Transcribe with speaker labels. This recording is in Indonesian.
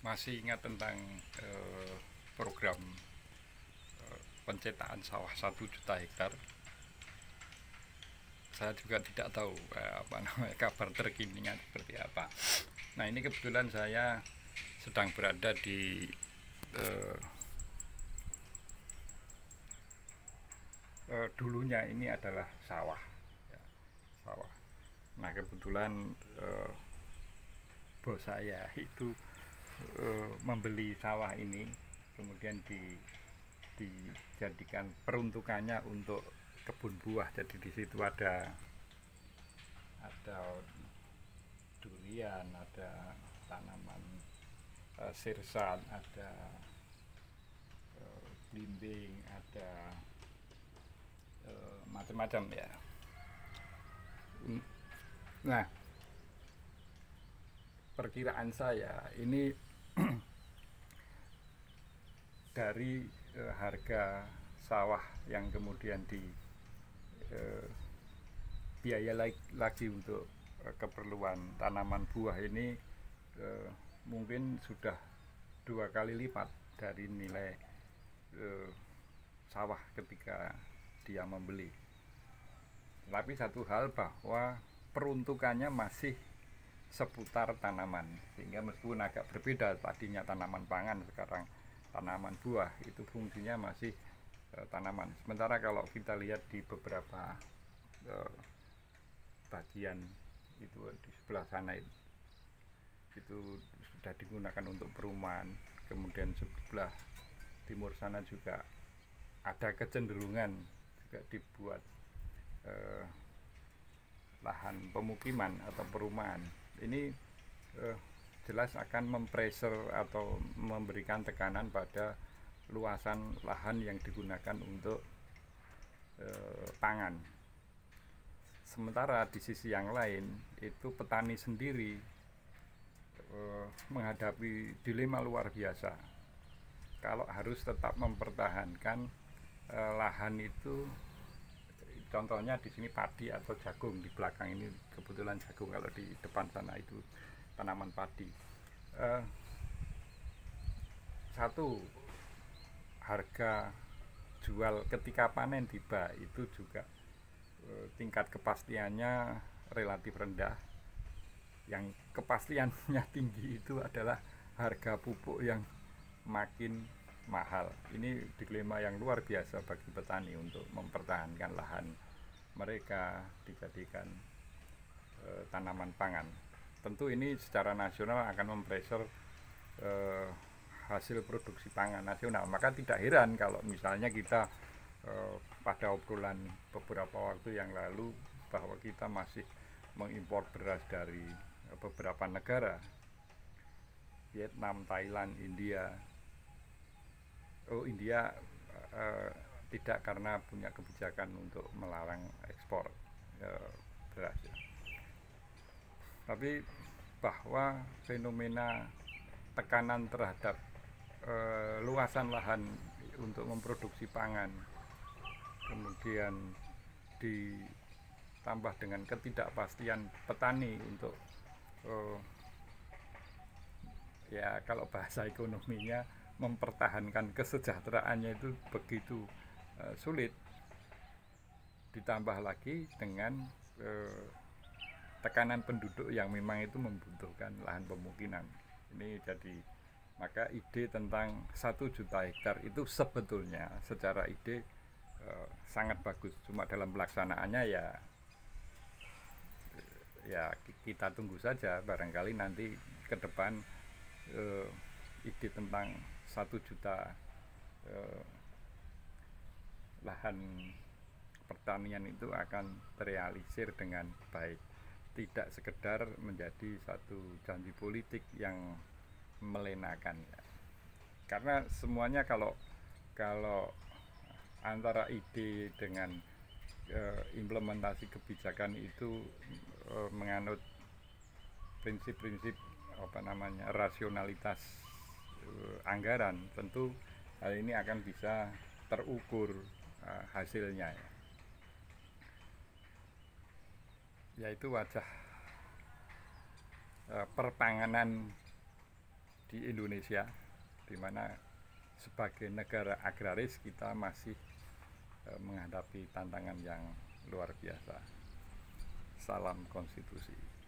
Speaker 1: Masih ingat tentang program pencetakan sawah 1 juta hektar. Saya juga tidak tahu apa namanya kabar terkininya seperti apa. Nah, ini kebetulan saya sedang berada di eh, dulunya ini adalah sawah, ya, sawah. Nah, kebetulan bos saya itu membeli sawah ini, kemudian dijadikan peruntukannya untuk kebun buah. Jadi di situ ada durian, ada tanaman sirsan, ada blimbing, ada macam-macam ya. Nah, perkiraan saya ini dari harga sawah yang kemudian di biaya lagi untuk keperluan tanaman buah ini mungkin sudah 2 kali lipat dari nilai sawah ketika dia membeli. Tapi satu hal, bahwa peruntukannya masih seputar tanaman, sehingga meskipun agak berbeda, tadinya tanaman pangan, sekarang tanaman buah, itu fungsinya masih tanaman. Sementara kalau kita lihat di beberapa bagian itu di sebelah sana itu sudah digunakan untuk perumahan, kemudian sebelah timur sana juga ada kecenderungan juga dibuat lahan pemukiman atau perumahan. Ini jelas akan mempressure atau memberikan tekanan pada luasan lahan yang digunakan untuk pangan. Sementara di sisi yang lain itu petani sendiri menghadapi dilema luar biasa. Kalau harus tetap mempertahankan lahan itu, contohnya di sini padi atau jagung, di belakang ini kebetulan jagung, kalau di depan sana itu tanaman padi. Satu, harga jual ketika panen tiba itu juga tingkat kepastiannya relatif rendah. Yang kepastiannya tinggi itu adalah harga pupuk yang makin mahal. Ini dilema yang luar biasa bagi petani untuk mempertahankan lahan mereka dijadikan tanaman pangan. Tentu ini secara nasional akan mempressure hasil produksi pangan nasional. Maka tidak heran kalau misalnya kita pada obrolan beberapa waktu yang lalu bahwa kita masih mengimpor beras dari beberapa negara, Vietnam, Thailand, India. India tidak, karena punya kebijakan untuk melarang ekspor beras. Tapi bahwa fenomena tekanan terhadap luasan lahan untuk memproduksi pangan, kemudian ditambah dengan ketidakpastian petani untuk ya kalau bahasa ekonominya mempertahankan kesejahteraannya, itu begitu sulit. Ditambah lagi dengan tekanan penduduk yang memang itu membutuhkan lahan pemukiman. Ini jadi, maka ide tentang 1 juta hektar itu sebetulnya secara ide sangat bagus. Cuma dalam pelaksanaannya ya kita tunggu saja, barangkali nanti ke depan ide tentang 1 juta lahan pertanian itu akan terrealisir dengan baik, tidak sekedar menjadi satu janji politik yang melenakan. Karena semuanya kalau antara ide dengan implementasi kebijakan itu menganut prinsip-prinsip rasionalitas anggaran, tentu hal ini akan bisa terukur hasilnya, yaitu wajah perpanganan di Indonesia, di mana sebagai negara agraris kita masih menghadapi tantangan yang luar biasa. Salam konstitusi.